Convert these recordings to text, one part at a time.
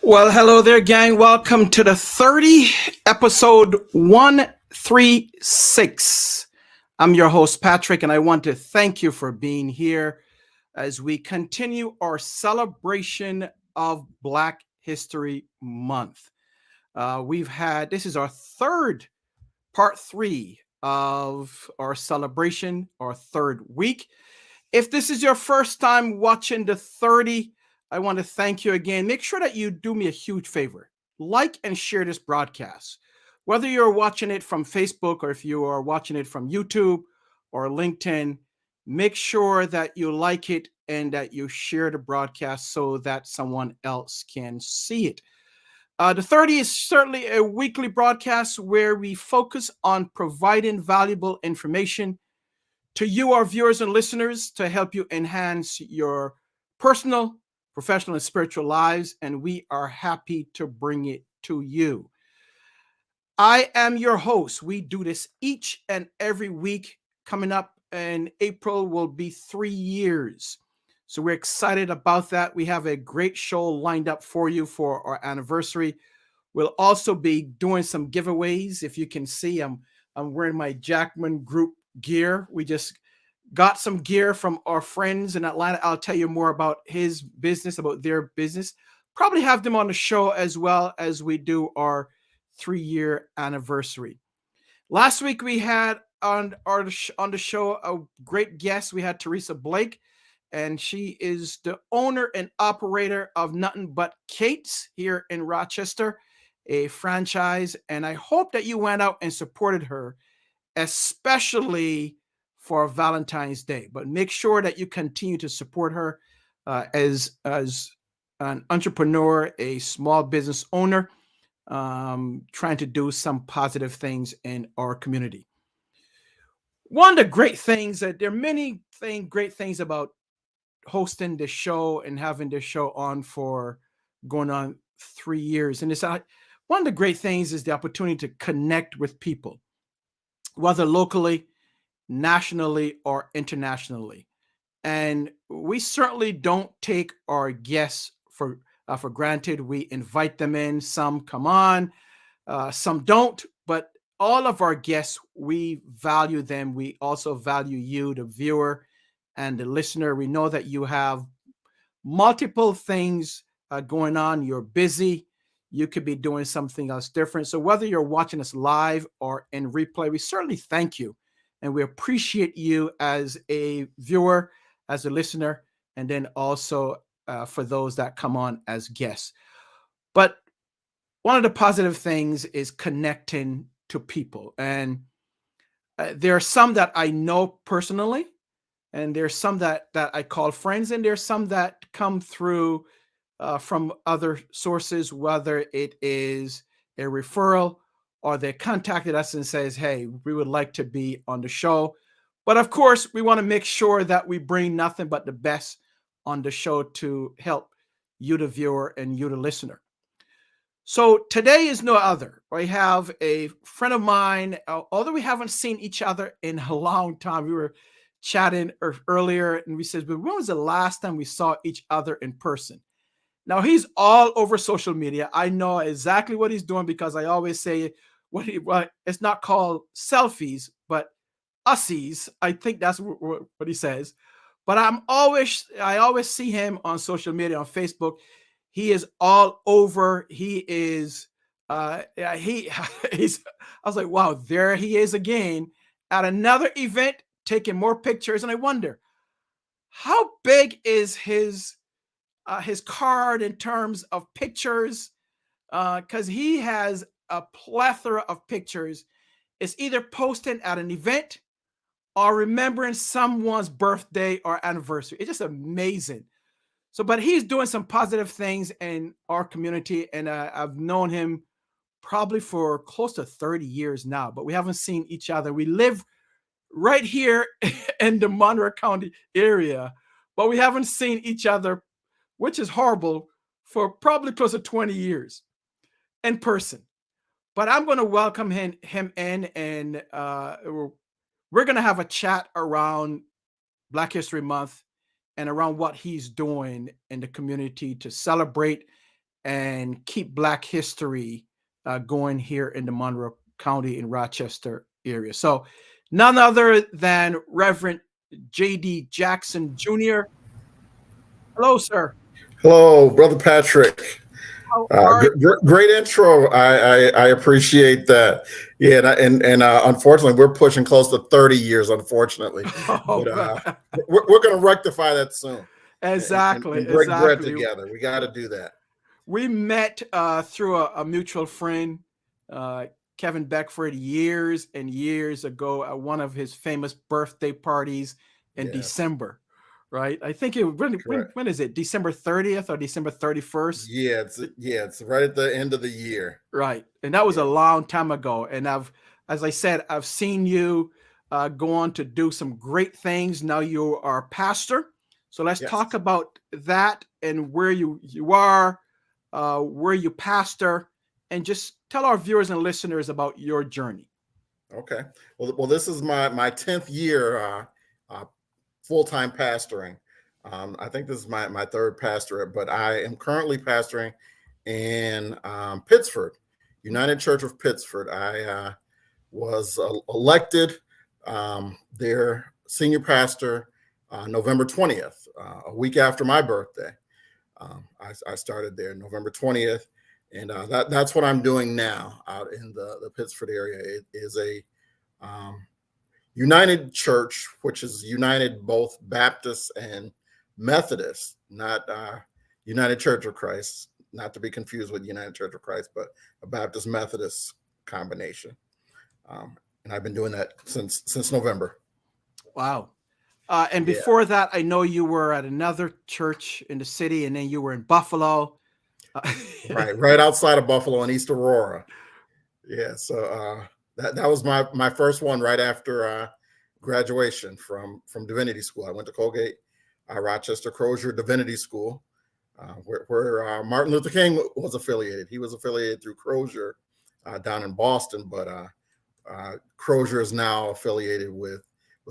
Well, hello there, gang. Welcome to the episode 136. I'm your host, Patrick, and I want to thank you for being here as we continue our celebration of Black History Month. This is our part three of our celebration, our third week. If this is your first time watching the 30, I want to thank you again. Make sure that you do me a huge favor. Like and share this broadcast. Whether you're watching it from Facebook or if you are watching it from YouTube or LinkedIn, make sure that you like it and that you share the broadcast so that someone else can see it. The 30 is certainly a weekly broadcast where we focus on providing valuable information to you, our viewers and listeners, to help you enhance your personal, professional, and spiritual lives, and we are happy to bring it to you. I am your host. We do this each and every week. Coming up in April will be 3 years. So we're excited about that. We have a great show lined up for you for our anniversary. We'll also be doing some giveaways. If you can see, I'm wearing my Jackman Group gear. We just got some gear from our friends in Atlanta. I'll tell you more about his business, about their business. Probably have them on the show as well as we do our 3-year anniversary. Last week we had on the show a great guest. We had Teresa Blake, and she is the owner and operator of Nothing But Kate's here in Rochester, a franchise. And I hope that you went out and supported her, especially for Valentine's Day. But make sure that you continue to support her as an entrepreneur, a small business owner, trying to do some positive things in our community. One of the great things that there are many great things about hosting the show and having this show on for going on 3 years. And it's one of the great things is the opportunity to connect with people, whether locally, nationally, or internationally. And we certainly don't take our guests for granted. We invite them in. Some come on, some don't. But all of our guests, we value them. We also value you, the viewer and the listener. We know that you have multiple things going on. You're busy. You could be doing something else different. So whether you're watching us live or in replay, we certainly thank you. And we appreciate you as a viewer, as a listener, and then also for those that come on as guests. But one of the positive things is connecting to people. And there are some that I know personally, and there's some that I call friends, and there's some that come through from other sources, whether it is a referral or they contacted us and says, hey, we would like to be on the show. But of course, we want to make sure that we bring nothing but the best on the show to help you, the viewer, and you, the listener. So today is no other. I have a friend of mine, although we haven't seen each other in a long time. We were chatting earlier and we said, but when was the last time we saw each other in person? Now he's all over social media. I know exactly what he's doing because I always say it's not called selfies, but ussies. I think that's what he says. But I always see him on social media, on Facebook. He is all over. He is, he's, I was like, wow, there he is again at another event, taking more pictures. And I wonder, how big is his card in terms of pictures? Because he has a plethora of pictures. It's either posting at an event or remembering someone's birthday or anniversary. It's just amazing. So, but he's doing some positive things in our community, and I've known him probably for close to 30 years now, but we haven't seen each other. We live right here in the Monroe County area, but we haven't seen each other, which is horrible, for probably close to 20 years in person. But I'm going to welcome him in, and we're going to have a chat around Black History Month and around what he's doing in the community to celebrate and keep Black history going here in the Monroe County in Rochester area. So none other than Reverend J.D. Jackson Jr. Hello, sir. Hello, Brother Patrick. How are you? Great intro. I appreciate that. Yeah, and unfortunately, we're pushing close to 30 years, unfortunately. Oh, But we're going to rectify that soon. exactly, And break bread exactly. together. We got to do that. We met through a mutual friend, Kevin Beckford, years and years ago at one of his famous birthday parties in December, right? I think when is it? December 30th or December 31st? Yeah, it's right at the end of the year. Right. And that was a long time ago. And as I said, I've seen you go on to do some great things. Now you are a pastor. So let's talk about that and where you are, where you pastor, and just tell our viewers and listeners about your journey. Okay. Well, this is my 10th year full-time pastoring. I think this is my third pastorate, but I am currently pastoring in Pittsford, United Church of Pittsford. I was elected their senior pastor November 20th, a week after my birthday. I started there November 20th, and that's what I'm doing now out in the Pittsford area. It is a United Church, which is united both Baptist and Methodist, not United Church of Christ, not to be confused with United Church of Christ, but a Baptist Methodist combination. And I've been doing that since November. Wow. And before that, I know you were at another church in the city, and then you were in Buffalo. Right outside of Buffalo in East Aurora. Yeah, so that was my first one right after graduation from Divinity School. I went to Colgate, Rochester Crozier Divinity School, where Martin Luther King was affiliated. He was affiliated through Crozier down in Boston, but Crozier is now affiliated with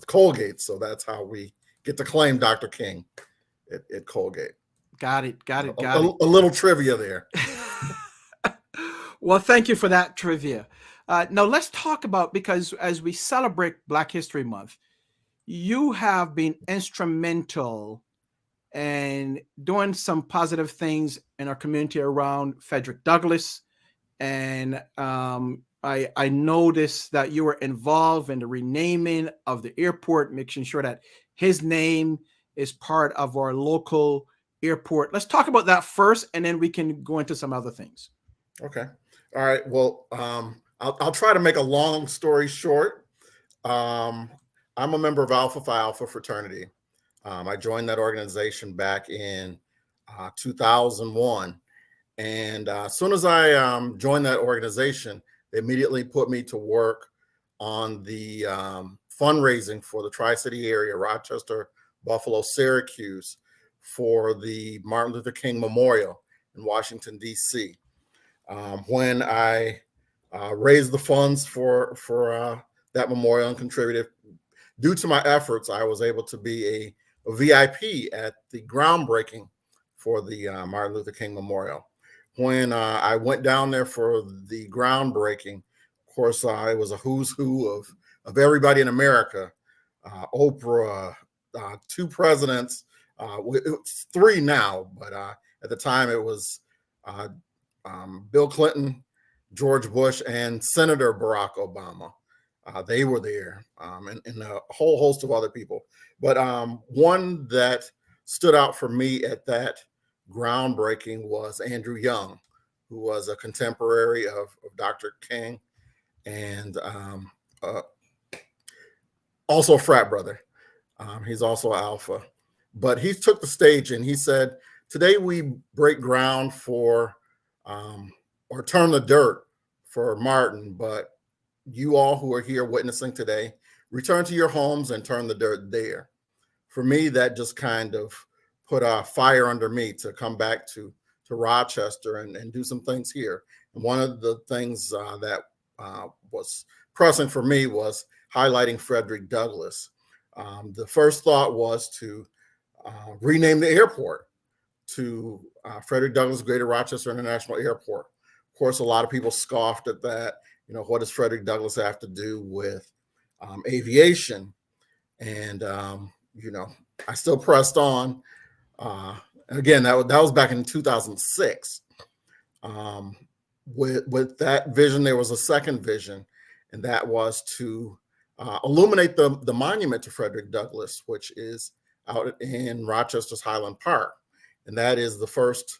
Colgate, so that's how we get to claim Dr. King at Colgate. Got it. A little trivia there. Well, thank you for that trivia. Now let's talk about, because as we celebrate Black History Month, you have been instrumental in doing some positive things in our community around Frederick Douglass. And I noticed that you were involved in the renaming of the airport, making sure that his name is part of our local airport. Let's talk about that first, and then we can go into some other things. Okay. All right. Well, I'll try to make a long story short. I'm a member of Alpha Phi Alpha fraternity. I joined that organization back in 2001. And as soon as I joined that organization, they immediately put me to work on the fundraising for the Tri-City area, Rochester, Buffalo, Syracuse, for the Martin Luther King Memorial in Washington, D.C. When I raised the funds for that memorial and contributed, due to my efforts, I was able to be a VIP at the groundbreaking for the Martin Luther King Memorial. When I went down there for the groundbreaking, of course, it was a who's who of everybody in America. Oprah, two presidents, it's three now, but at the time it was Bill Clinton, George Bush, and Senator Barack Obama. They were there, and a whole host of other people. But one that stood out for me at that groundbreaking was Andrew Young, who was a contemporary of Dr. King, and also a frat brother. He's also Alpha. But he took the stage and he said, today we break ground for, or turn the dirt for Martin, but you all who are here witnessing today, return to your homes and turn the dirt there. For me, that just kind of put a fire under me to come back to Rochester and do some things here. And one of the things that was pressing for me was highlighting Frederick Douglass. The first thought was to rename the airport to Frederick Douglass Greater Rochester International Airport. Of course, a lot of people scoffed at that. You know, what does Frederick Douglass have to do with aviation? And, you know, I still pressed on. Again, that was back in 2006. With that vision, there was a second vision, and that was to illuminate the monument to Frederick Douglass, which is out in Rochester's Highland Park. And that is the first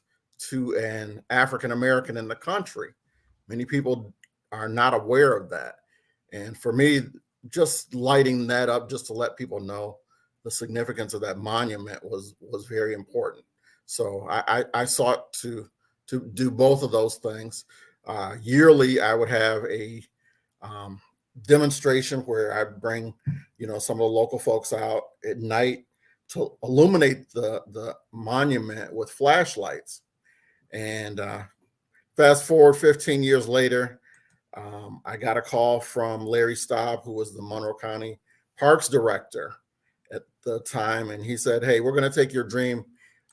to an African American in the country. Many people are not aware of that. And for me, just lighting that up just to let people know the significance of that monument was very important. So I sought to do both of those things. Yearly, I would have a demonstration where I bring, you know, some of the local folks out at night to illuminate the monument with flashlights. And fast forward 15 years later, I got a call from Larry Staub, who was the Monroe County Parks Director at the time. And he said, hey, we're going to take your dream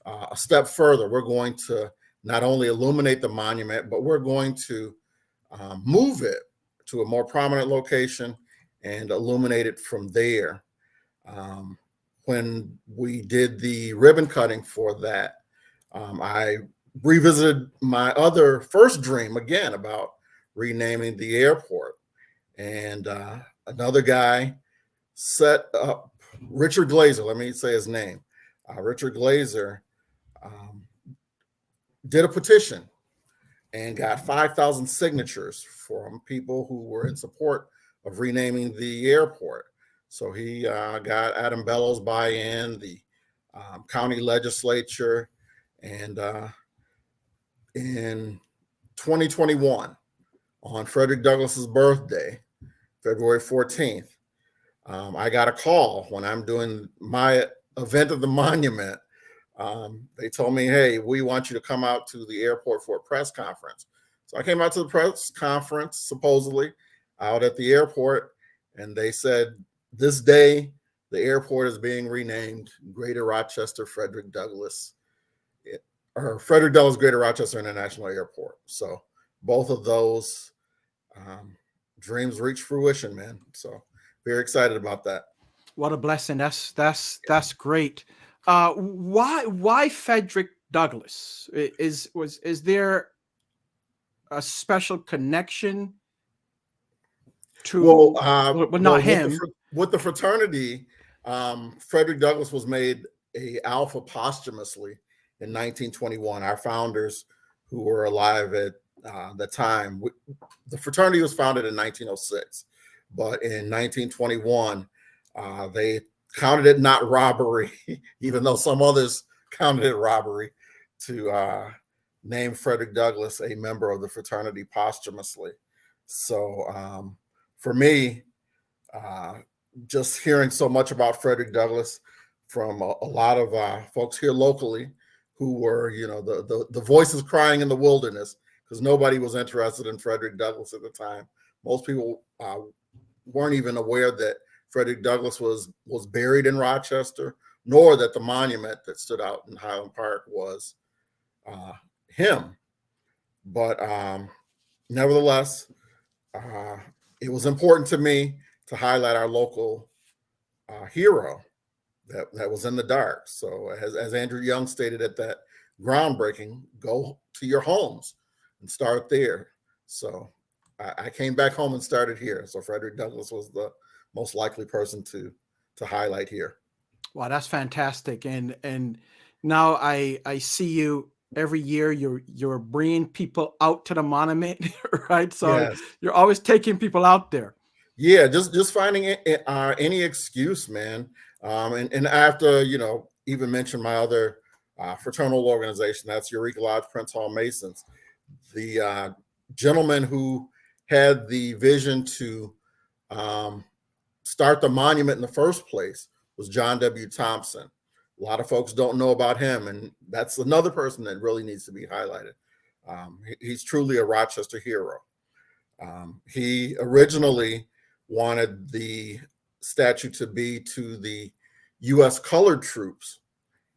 a step further. We're going to not only illuminate the monument, but we're going to move it to a more prominent location and illuminate it from there. When we did the ribbon cutting for that, I revisited my other first dream again about renaming the airport. And another guy set up, Richard Glazer, let me say his name. Richard Glazer did a petition and got 5,000 signatures from people who were in support of renaming the airport. So he got Adam Bellows buy-in, the county legislature, and in 2021, on Frederick Douglass's birthday, February 14th, I got a call when I'm doing my event of the monument. They told me, hey, we want you to come out to the airport for a press conference. So I came out to the press conference, supposedly, out at the airport, and they said, this day, the airport is being renamed Greater Rochester Frederick Douglass, or Frederick Douglass Greater Rochester International Airport. So both of those dreams reached fruition, man. So very excited about that. What a blessing. That's great. Why Frederick Douglass? Is there a special connection to? Well, not him. With the fraternity, Frederick Douglass was made a alpha posthumously in 1921. Our founders, who were alive at the time, the fraternity was founded in 1906, but in 1921, they counted it not robbery, even though some others counted it robbery, to name Frederick Douglass a member of the fraternity posthumously. So for me, just hearing so much about Frederick Douglass from a lot of folks here locally who were, you know, the voices crying in the wilderness, because nobody was interested in Frederick Douglass at the time. Most people weren't even aware that Frederick Douglass was buried in Rochester, nor that the monument that stood out in Highland Park was him. But nevertheless, it was important to me to highlight our local hero that was in the dark. So as Andrew Young stated at that groundbreaking, go to your homes and start there. So I came back home and started here. So Frederick Douglass was the most likely person to highlight here. Wow, that's fantastic. And now I see you every year. You're bringing people out to the monument, right? So yes. You're always taking people out there. Yeah, just finding any excuse, man. And I have to, you know, even mention my other fraternal organization. That's Eureka Lodge Prince Hall Masons. The gentleman who had the vision to start the monument in the first place was John W. Thompson. A lot of folks don't know about him, and that's another person that really needs to be highlighted. He's truly a Rochester hero. He originally wanted the statue to be to the U.S. colored troops.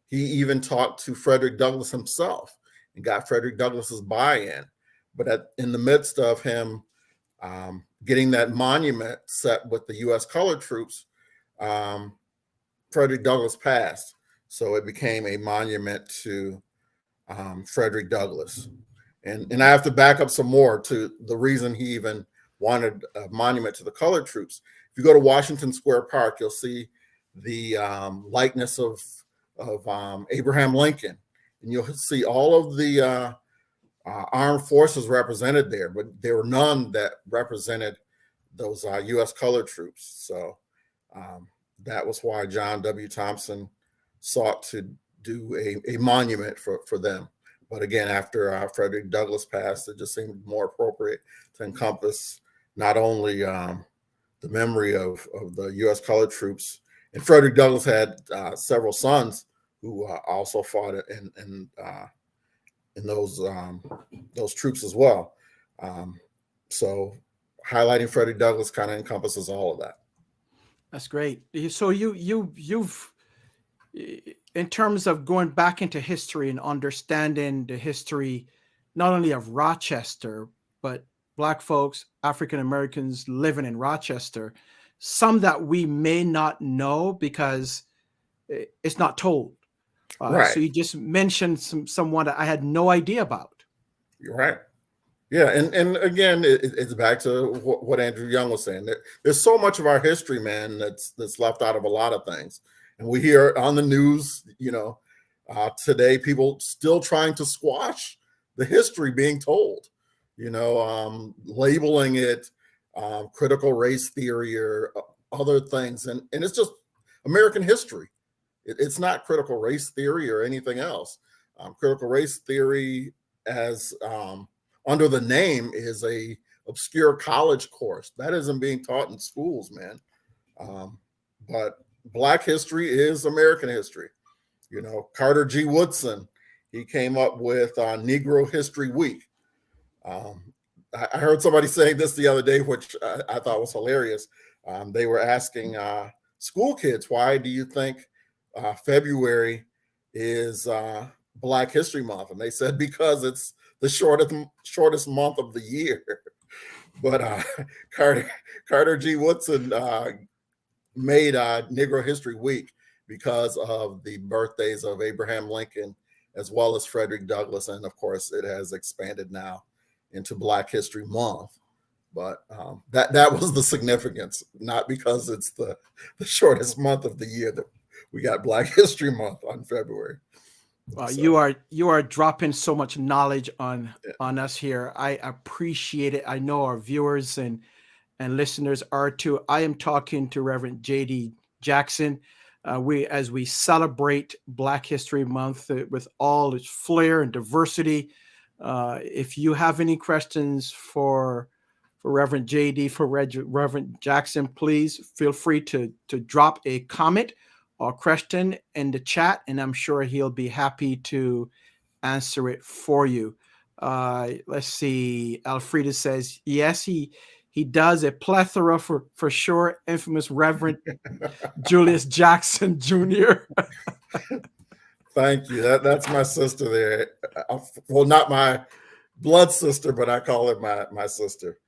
He even talked to Frederick Douglass himself and got Frederick Douglass's buy-in. But in the midst of him getting that monument set with the U.S. colored troops, Frederick Douglass passed. So it became a monument to Frederick Douglass. And I have to back up some more to the reason he even wanted a monument to the colored troops. If you go to Washington Square Park, you'll see the likeness of Abraham Lincoln, and you'll see all of the armed forces represented there, but there were none that represented those U.S. colored troops. So that was why John W. Thompson sought to do a monument for them. But again, after Frederick Douglass passed, it just seemed more appropriate to encompass not only the memory of the U.S. colored troops, and Frederick Douglass had several sons who also fought in those troops as well. So highlighting Frederick Douglass kind of encompasses all of that. That's great. So you've in terms of going back into history and understanding the history, not only of Rochester, but Black folks, African Americans living in Rochester, some that we may not know because it's not told. Right. So you just mentioned someone that I had no idea about. You're right. Yeah, and again, it's back to what Andrew Young was saying. There's so much of our history, man, that's left out of a lot of things. And we hear on the news, today, people still trying to squash the history being told, labeling it critical race theory or other things. And it's just American history. It's not critical race theory or anything else. Critical race theory, as under the name, is a obscure college course that isn't being taught in schools, man. But Black history is American history. Carter G. Woodson, he came up with Negro History Week. I heard somebody saying this the other day, which I thought was hilarious. They were asking school kids, why do you think February is Black History Month? And they said, because it's the shortest month of the year. But Carter G. Woodson made Negro History Week because of the birthdays of Abraham Lincoln as well as Frederick Douglass. And of course, it has expanded now into Black History Month. But that was the significance, not because it's the shortest month of the year that we got Black History Month on February. So. You are dropping so much knowledge on us here. I appreciate it. I know our viewers and listeners are too. I am talking to Reverend J.D. Jackson. As we celebrate Black History Month with all its flair and diversity. If you have any questions for Reverend J.D., for Reverend Jackson, please feel free to drop a comment or question in the chat, and I'm sure he'll be happy to answer it for you. Let's see. Alfreda says, yes, he does a plethora for sure. Infamous Reverend Julius Jackson Jr. Thank you. That's my sister there. Well, not my blood sister, but I call her my sister.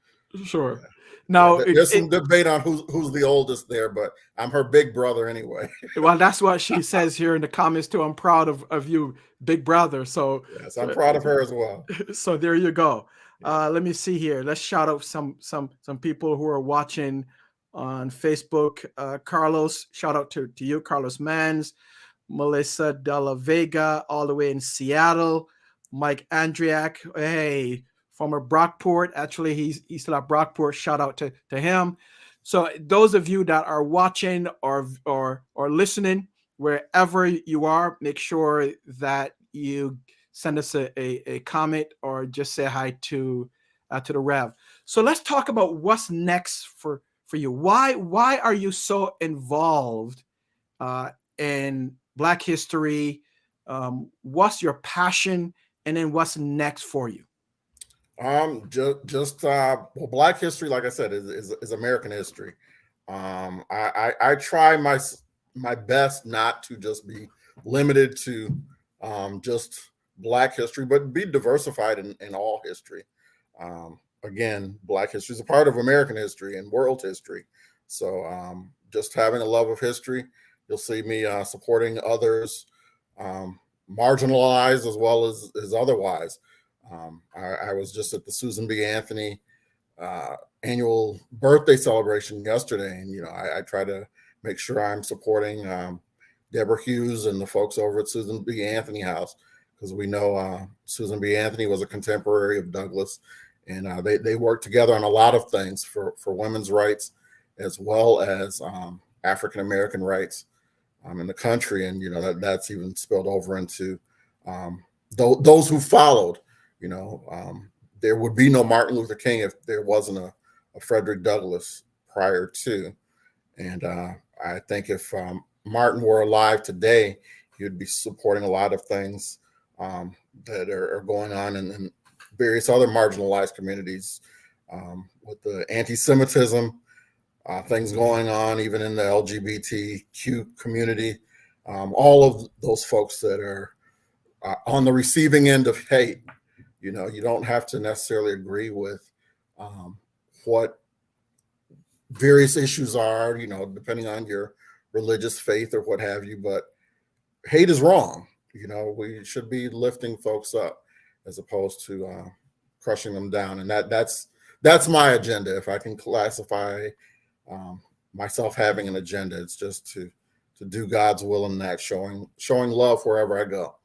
Sure. Now there's some debate on who's the oldest there, but I'm her big brother anyway. Well, that's what she says here in the comments too. I'm proud of you, big brother. So yes, I'm proud of her as well. So there you go. Let me see here. Let's shout out some people who are watching on Facebook. Carlos, shout out to you, Carlos Mans, Melissa Della Vega, all the way in Seattle. Mike Andriak, hey, former Brockport. Actually, he's still at Brockport. Shout out to him. So those of you that are watching or listening, wherever you are, make sure that you send us a comment or just say hi to the Rev. So let's talk about what's next for you. Why are you so involved in Black history? What's your passion, and then what's next for you? Well, Black history, like I said, is American history. I try my best not to just be limited to just Black history, but be diversified in all history. Again, Black history is a part of American history and world history. So just having a love of history, you'll see me supporting others, marginalized as well as otherwise. I was just at the Susan B. Anthony annual birthday celebration yesterday, and I try to make sure I'm supporting Deborah Hughes and the folks over at Susan B. Anthony House, because we know Susan B. Anthony was a contemporary of Douglass, and they worked together on a lot of things for women's rights as well as African American rights in the country, and that's even spilled over into those who followed. There would be no Martin Luther King if there wasn't a Frederick Douglass prior to. And I think if Martin were alive today, he would be supporting a lot of things that are going on in various other marginalized communities with the anti-Semitism, things going on even in the LGBTQ community, all of those folks that are on the receiving end of hate. You don't have to necessarily agree with what various issues are, depending on your religious faith or what have you, but hate is wrong. We should be lifting folks up as opposed to crushing them down. And that's my agenda. If I can classify myself having an agenda, it's just to do God's will in that, showing love wherever I go.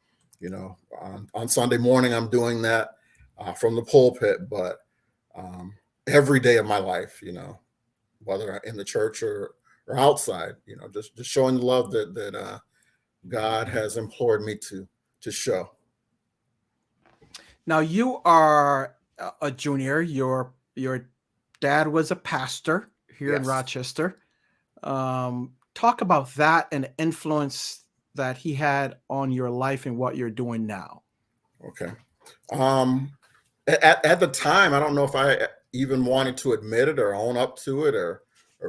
On Sunday morning, I'm doing that from the pulpit, but every day of my life, whether in the church or outside, just showing the love that God has implored me to show. Now, you are a junior. Your dad was a pastor here in Rochester. Talk about that and the influence that he had on your life and what you're doing now. Okay. At the time, I don't know if I even wanted to admit it or own up to it or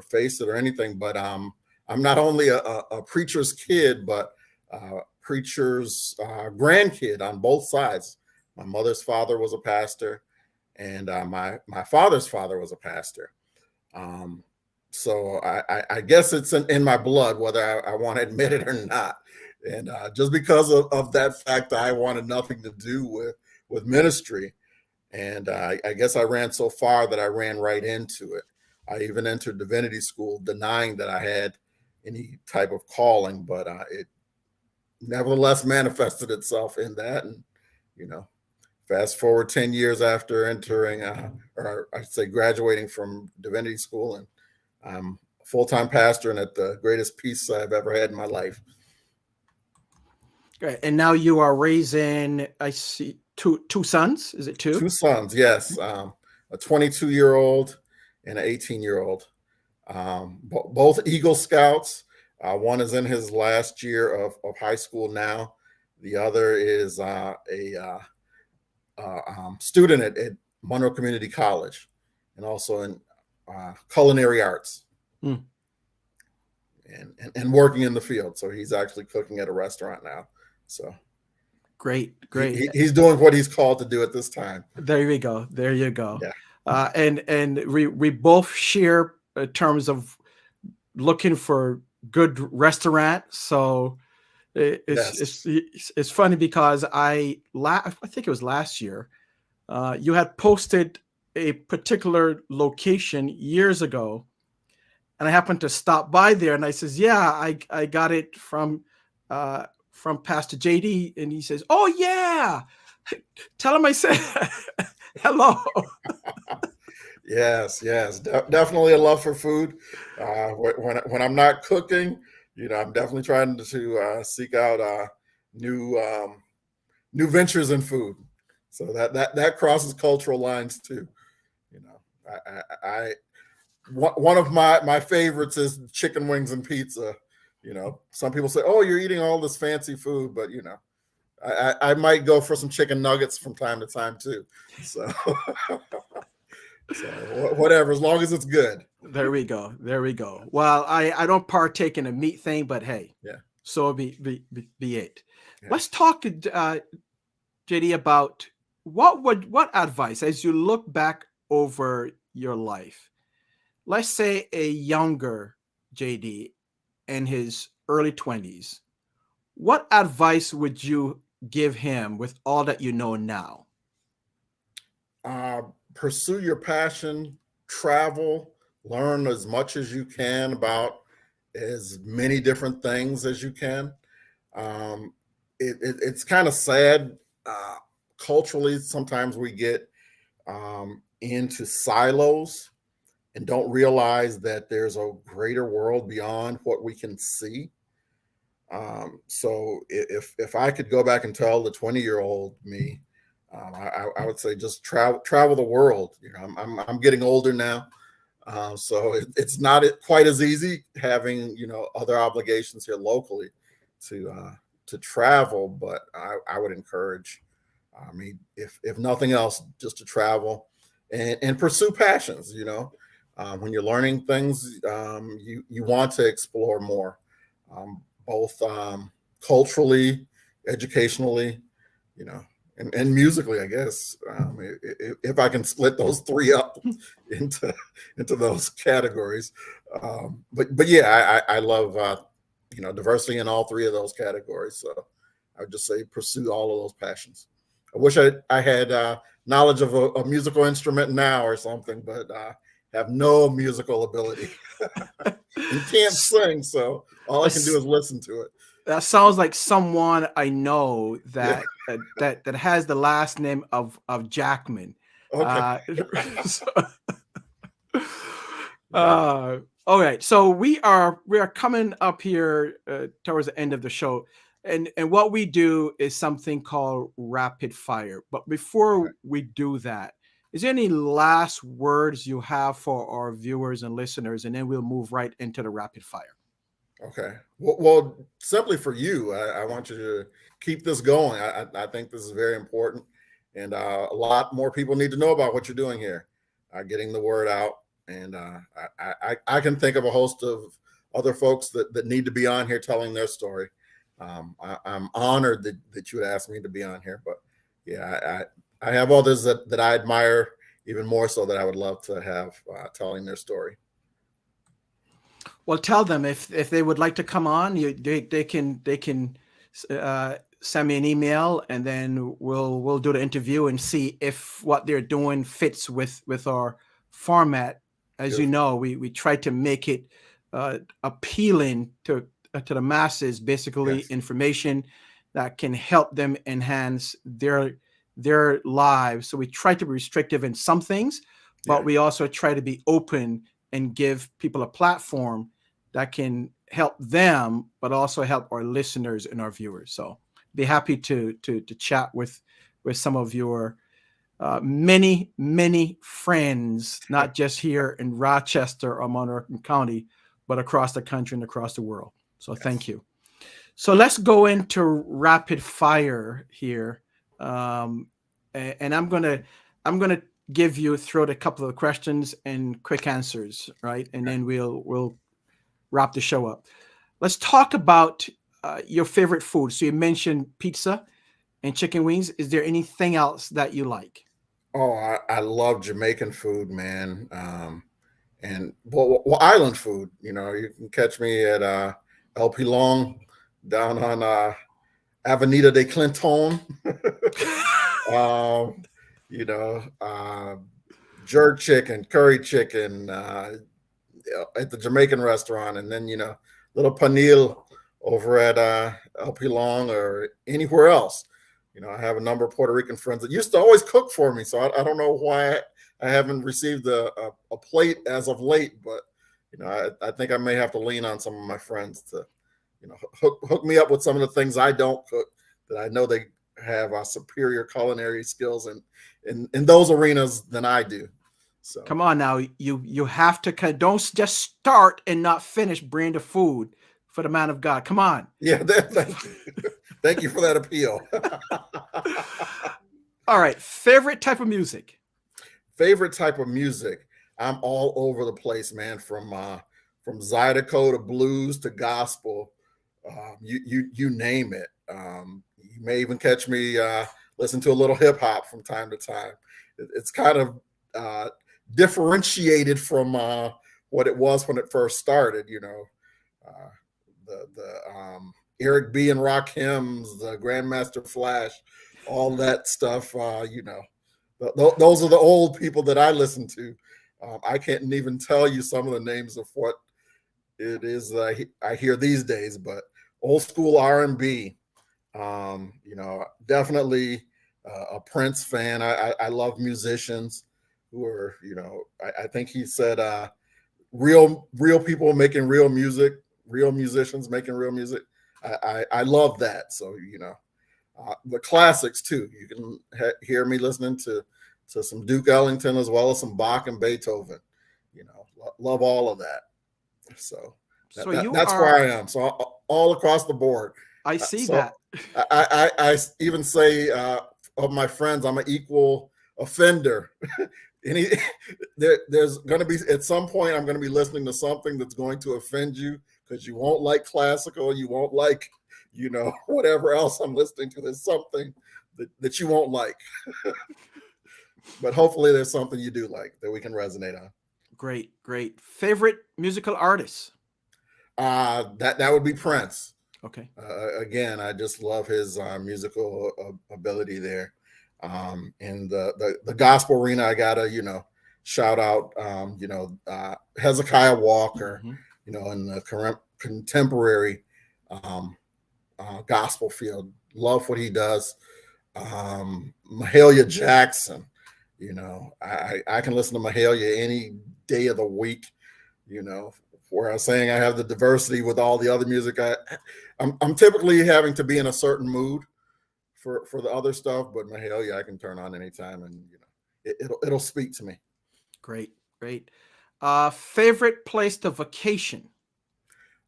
face it or anything, but I'm not only a preacher's kid, but preacher's grandkid on both sides. My mother's father was a pastor, and my father's father was a pastor. So I guess it's in my blood, whether I want to admit it or not. And just because of that fact, I wanted nothing to do with ministry. And I guess I ran so far that I ran right into it. I even entered divinity school denying that I had any type of calling, but it nevertheless manifested itself in that. And, fast forward 10 years after entering, or I'd say graduating from divinity school, and I'm a full-time pastor and at the greatest peace I've ever had in my life. Great. And now you are raising, I see, two sons. Is it two? Two sons, yes. A 22-year-old and an 18-year-old. Both Eagle Scouts. One is in his last year of high school now. The other is a student at Monroe Community College, and also in culinary arts, and working in the field. So he's actually cooking at a restaurant now. So great. He's doing what he's called to do at this time. There you go. Yeah. And we both share in terms of looking for good restaurant. So it's funny because I think it was last year, you had posted a particular location years ago, and I happened to stop by there, and I says, yeah, I got it from Pastor JD, and he says, oh yeah, tell him I said hello. Yes, definitely a love for food. When I'm not cooking, I'm definitely trying to seek out new ventures in food. So that crosses cultural lines too. One of my favorites is chicken wings and pizza. Some people say, "Oh, you're eating all this fancy food," but I might go for some chicken nuggets from time to time too. So, so whatever, as long as it's good. There we go. Well, I don't partake in a meat thing, but hey, yeah, So be it. Yes. Let's talk, JD, about what advice, as you look back over your life, let's say a younger JD in his early 20s, what advice would you give him with all that you know now? Pursue your passion, travel, learn as much as you can about as many different things as you can. Um, it's kind of sad. Culturally, sometimes we get into silos and don't realize that there's a greater world beyond what we can see. So if I could go back and tell the 20-year-old me, I would say just travel the world. You know, I'm getting older now, so it's not quite as easy having, you know, other obligations here locally to travel. But I would encourage, I mean, if nothing else, just to travel and pursue passions. You know, when you're learning things, you want to explore more, both culturally, educationally, you know, and musically, I guess. If I can split those three up into those categories, but yeah, I love you know, diversity in all three of those categories. So I would just say pursue all of those passions. I wish I had knowledge of a musical instrument now or something, but have no musical ability and can't sing. So all I can do is listen to it. That sounds like someone I know Yeah. that has the last name of Jackman. Okay. All right. So we are coming up here towards the end of the show, and what we do is something called rapid fire. But before we do that, is there any last words you have for our viewers and listeners, and then we'll move right into the rapid fire. Okay. Well, simply for you, I want you to keep this going. I think this is very important, and a lot more people need to know about what you're doing here, getting the word out. And I can think of a host of other folks that need to be on here telling their story. I'm honored that you would ask me to be on here, but yeah, I have others that I admire even more so that I would love to have telling their story. Well, tell them if they would like to come on, they can send me an email, and then we'll do the interview and see if what they're doing fits with our format. As you know, we try to make it appealing to the masses, basically information that can help them enhance their lives. So we try to be restrictive in some things, but we also try to be open and give people a platform that can help them, but also help our listeners and our viewers. So be happy to chat with some of your many friends, not just here in Rochester or Monroe County, but across the country and across the world. So thank you. So let's go into rapid fire here. And I'm gonna throw out a couple of questions and quick answers, right? And then we'll wrap the show up. Let's talk about your favorite food. So you mentioned pizza and chicken wings. Is there anything else that you like? Oh, I love Jamaican food, man. And well, island food. You know, you can catch me at LP Long down on Avenida de Clinton. You know, jerk chicken, curry chicken at the Jamaican restaurant, and then, you know, little panil over at LP Long or anywhere else. You know, I have a number of Puerto Rican friends that used to always cook for me, so I don't know why I haven't received a plate as of late, but you know, I think I may have to lean on some of my friends to, you know, hook me up with some of the things I don't cook that I know they have superior culinary skills in those arenas than I do. So come on now, you have to don't just start and not finish bringing the food for the man of God. Come on. Yeah, thank you. Thank you for that appeal. All right, favorite type of music. Favorite type of music. I'm all over the place, man. From Zydeco to blues to gospel. you name it. You may even catch me listen to a little hip hop from time to time. It's kind of differentiated from what it was when it first started. The Eric B. and Rakim, the Grandmaster Flash, all that stuff. Those are the old people that I listen to. I can't even tell you some of the names of what it is I hear these days, but old school R&B. Definitely a Prince fan. I love musicians who are, I think he said real people making real music, real musicians making real music. I love that. So, the classics too. You can hear me listening to some Duke Ellington as well as some Bach and Beethoven. Love all of that. So that's where I am. So all across the board. I see that. I even say of my friends, I'm an equal offender. There's going to be, at some point, I'm going to be listening to something that's going to offend you because you won't like classical, you won't like, whatever else I'm listening to. There's something that you won't like. But hopefully there's something you do like that we can resonate on. Great. Favorite musical artist? That would be Prince. Okay. Again, I just love his musical ability there. In the gospel arena, I gotta, shout out, Hezekiah Walker, in the contemporary gospel field. Love what he does. Mahalia Jackson, I can listen to Mahalia any day of the week, where I was saying I have the diversity with all the other music. I'm typically having to be in a certain mood for the other stuff, but Mahalia I can turn on anytime, and it'll speak to me. Great. Favorite place to vacation?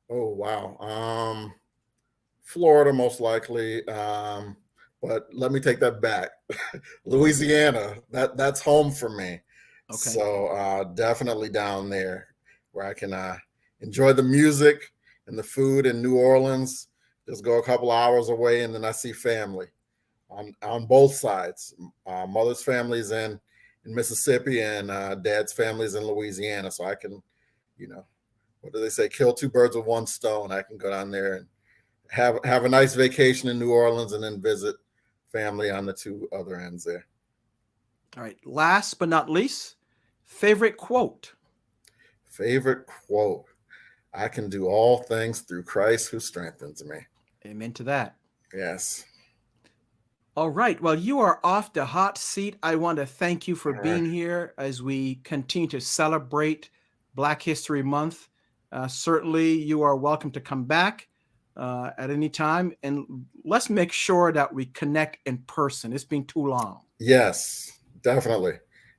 Oh wow, Florida most likely, but let me take that back. Louisiana, that's home for me. Okay. So definitely down there where I can enjoy the music and the food. In New Orleans, just go a couple hours away, and then I see family on both sides. Mother's family's in Mississippi, and dad's family's in Louisiana. So I can, what do they say? Kill two birds with one stone. I can go down there and have a nice vacation in New Orleans, and then visit family on the two other ends there. All right. Last but not least, favorite quote? Favorite quote. I can do all things through Christ who strengthens me. Amen to that. Yes. All right. Well, you are off the hot seat. I want to thank you for being here as we continue to celebrate Black History Month. Certainly, you are welcome to come back at any time, and let's make sure that we connect in person. It's been too long. Yes, definitely.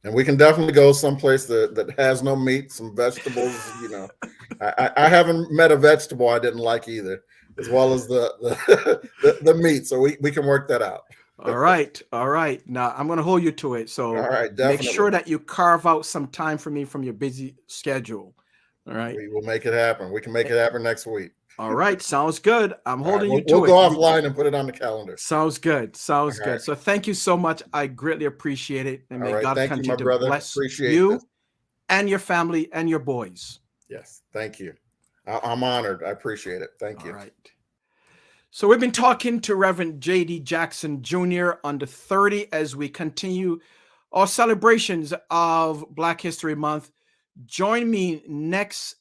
And we can definitely go someplace that has no meat, some vegetables. I haven't met a vegetable I didn't like either, as well as the meat. So we can work that out. All right. Now I'm going to hold you to it. So all right, definitely. Make sure that you carve out some time for me from your busy schedule. All right. We will make it happen. We can make it happen next week. All right. Sounds good. I'm holding you to it. We'll go offline and put it on the calendar. Sounds good. Good. So thank you so much. I greatly appreciate it. And may God continue to bless you and your family and your boys. Yes. Thank you. I'm honored. I appreciate it. Thank you. All right. So we've been talking to Reverend J.D. Jackson Jr. on the 30 as we continue our celebrations of Black History Month. Join me next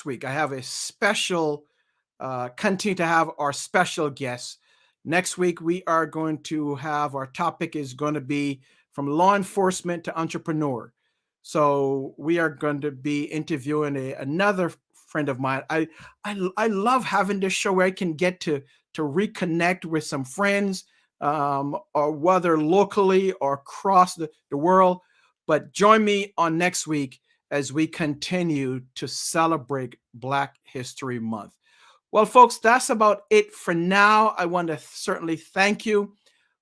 week. I have a special continue to have our special guests. Next week, we are going to have, our topic is going to be from law enforcement to entrepreneur. So we are going to be interviewing another friend of mine. I love having this show where I can get to reconnect with some friends, or whether locally or across the world. But join me on next week as we continue to celebrate Black History Month. Well, folks, that's about it for now. I want to certainly thank you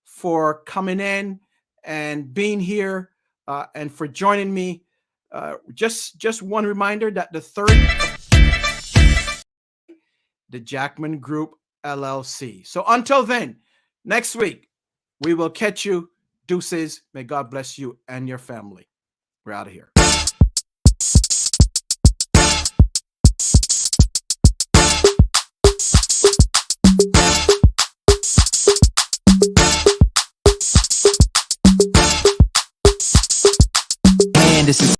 for coming in and being here, and for joining me. Just one reminder that the 3rd the Jackman Group, LLC. So until then, next week, we will catch you. Deuces. May God bless you and your family. We're out of here. This is